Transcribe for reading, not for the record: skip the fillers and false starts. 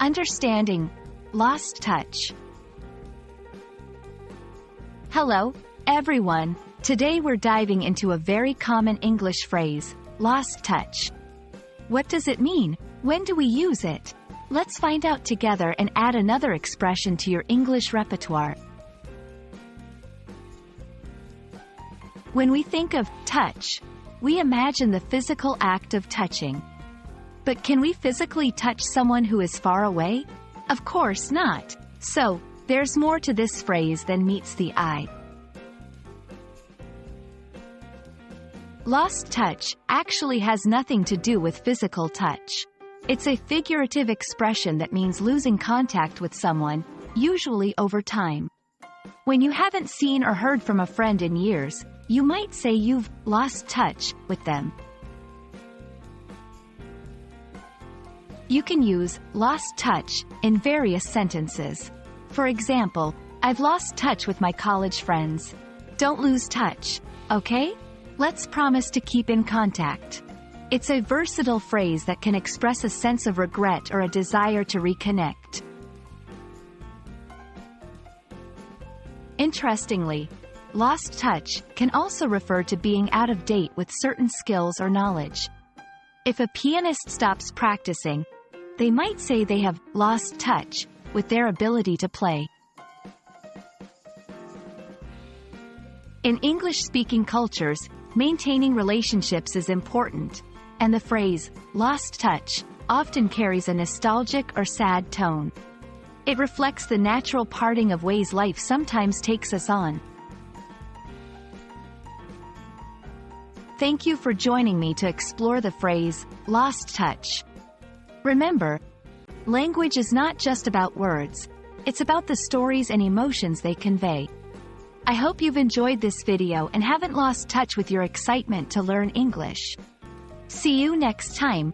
Understanding lost touch. Hello, everyone. Today we're diving into a very common English phrase, lost touch. What does it mean? When do we use it? Let's find out together and add another expression to your English repertoire. When we think of touch, we imagine the physical act of touching. But can we physically touch someone who is far away? Of course not. So, there's more to this phrase than meets the eye. Lost touch actually has nothing to do with physical touch. It's a figurative expression that means losing contact with someone, usually over time. When you haven't seen or heard from a friend in years, you might say you've lost touch with them. You can use lost touch in various sentences. For example, I've lost touch with my college friends. Don't lose touch, okay? Let's promise to keep in contact. It's a versatile phrase that can express a sense of regret or a desire to reconnect. Interestingly, lost touch can also refer to being out of date with certain skills or knowledge. If a pianist stops practicing, they might say they have lost touch with their ability to play. In English-speaking cultures, maintaining relationships is important, and the phrase, lost touch, often carries a nostalgic or sad tone. It reflects the natural parting of ways life sometimes takes us on. Thank you for joining me to explore the phrase, lost touch. Remember, language is not just about words, it's about the stories and emotions they convey. I hope you've enjoyed this video and haven't lost touch with your excitement to learn English. See you next time.